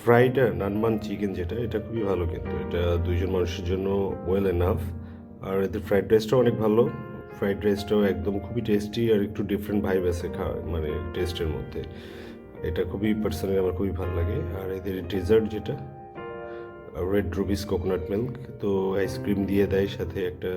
Fried নানমান chicken যেটা, এটা খুবই ভালো, কিন্তু এটা দুইজন মানুষের জন্য ওয়েল এনাফ। আর এদের ফ্রাইড রাইসটাও অনেক ভালো। ফ্রাইড রাইসটাও একদম খুবই টেস্টি, আর একটু ডিফারেন্ট ভাইব আছে মানে টেস্টের মধ্যে। এটা খুবই পার্সোনালি আমার খুবই ভালো লাগে। আর এদের ডেজার্ট যেটা রেড রুবিস কোকোনাট মিল্ক, তো আইসক্রিম দিয়ে দেয় সাথে একটা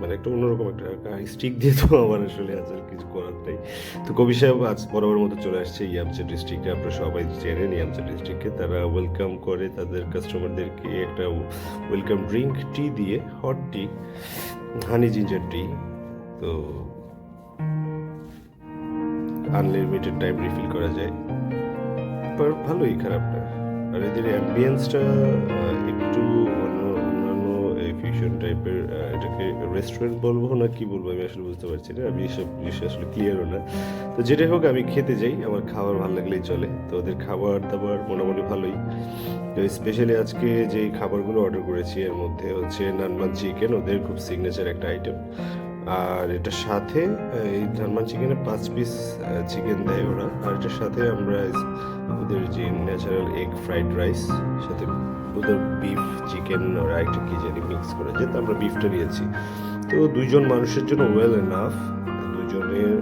মানে একটা অন্যরকম একটা স্টিক দিয়ে, তো আমার আসলে আসলে কিছু করার নেই। তো কবি সাহেব আজ বরাবর মতো চলে আসছে ইয়ামচা ডিস্ট্রিক্টে। আপনারা সবাই চেনেন ইয়ামচা ডিস্ট্রিক্টকে। তারা ওয়েলকাম করে তাদের কাস্টমারদেরকে একটা ওয়েলকাম ড্রিঙ্ক টি দিয়ে, হট টি, হানি জিঞ্জার টি। তো আনলিমিটেড টাইম রিফিল করা যায়, বাট ভালোই, খারাপ না। আর এদের অ্যাম্বিয়েন্সটা একটু অন্যান্য ফিউশন টাইপের। এটাকে রেস্টুরেন্ট বলবো না কি বলবো আমি আসলে বুঝতে পারছি না, আমি এসব বিষয়ে আসলে ক্লিয়ারও না। তো যেটাই হোক, আমি খেতে যাই, আমার খাবার ভালো লাগলেই চলে। তো ওদের খাবার দাবার মোটামুটি ভালোই। তো স্পেশালি আজকে যে খাবারগুলো অর্ডার করেছি এর মধ্যে হচ্ছে নানমান চিকেন, ওদের খুব সিগনেচার একটা আইটেম। আর এটার সাথে এই নানমান চিকেনে 5 পিস চিকেন দেয় ওরা। আর এটার সাথে আমরা ওদের যে ন্যাচারাল এগ ফ্রাইড রাইস, সাথে ওদের বিফ চিকেন ওরা একটা কি জানি মিক্স করে, যেহেতু আমরা বিফটা নিয়েছি। তো দুইজন মানুষের জন্য ওয়েল এনাফ। দুজনের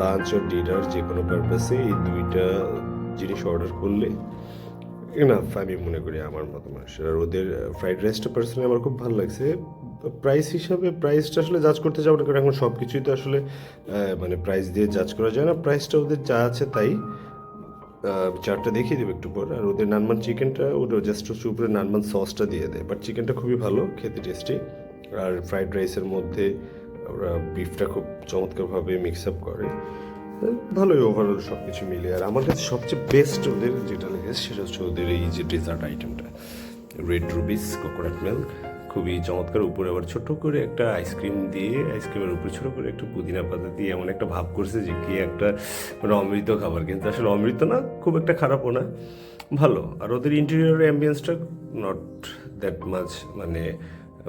লাঞ্চ আর ডিনার যে কোনো পারপাসে এই দুইটা জিনিস অর্ডার করলে এনাফ আমি মনে করি আমার মতো মানুষের। আর ওদের ফ্রাইড রাইসটা পার্সোনালি আমার খুব ভালো লাগছে। প্রাইস হিসাবে প্রাইসটা আসলে জাজ করতে যাবো না, কারণ এখন সব কিছুই তো আসলে মানে প্রাইস দিয়ে জাজ করা যায় না। প্রাইসটা ওদের যা আছে তাই। চারটা দেখিয়ে দেবে একটু পর। আর ওদের নানমান চিকেনটা ওটা জাস্ট হচ্ছে উপরে নানমান সসটা দিয়ে দেয়, বাট চিকেনটা খুবই ভালো, খেতে টেস্টি। আর ফ্রাইড রাইসের মধ্যে ওরা বিফটা খুব চমৎকারভাবে মিক্স আপ করে। ভালোই ওভারঅল সব কিছু মিলে। আর আমার কাছে সবচেয়ে বেস্ট ওদের যেটা লেগেছে সেটা হচ্ছে ওদের এই যে ডেজার্ট আইটেমটা, রেড রুবিস কোকোনাট মিল্ক, খুবই চমৎকার। উপরে আবার ছোট করে একটা আইসক্রিম দিয়ে, আইসক্রিমের উপরে ছোট করে একটু পুদিনা পাতা দিয়ে এমন একটা ভাব করছে যে কি একটা মানে অমৃত খাবার, কিন্তু আসলে অমৃত না, খুব একটা খারাপও না, ভালো। আর ওদের ইন্টেরিয়র অ্যাম্বিয়েন্সটা নট দ্যাট মাচ, মানে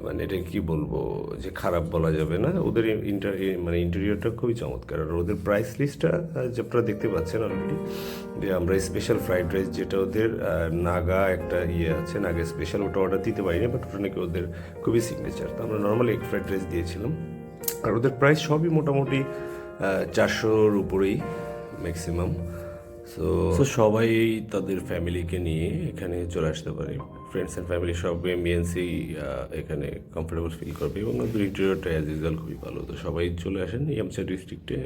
মানে এটা কি বলবো যে খারাপ বলা যাবে না। ওদের মানে ইন্টেরিয়রটা খুবই চমৎকার। আর ওদের প্রাইস লিস্টটা যে আপনারা দেখতে পাচ্ছেন অলরেডি, যে আমরা স্পেশাল ফ্রাইড রাইস যেটা ওদের নাগা একটা ইয়ে আছে, নাগা স্পেশাল, ওটা অর্ডার দিতে পারিনি, বাট ওটা নাকি ওদের খুবই সিগনেচার। তো আমরা নর্মালি এগ ফ্রাইড রাইস দিয়েছিলাম। আর ওদের প্রাইস সবই মোটামুটি 400-র উপরেই ম্যাক্সিমাম। সো সবাই তাদের ফ্যামিলিকে নিয়ে এখানে চলে আসতে পারে। ফ্রেন্ডস অ্যান্ড ফ্যামিলি সব এমবিএনসি এখানে কমফোর্টেবল ফিল করবে, এবং ওদের ইন্টেরিয়রটা অ্যাজ ইউজুয়াল খুবই ভালো। তো সবাই চলে আসেন ইয়ামচা ডিস্ট্রিক্টে।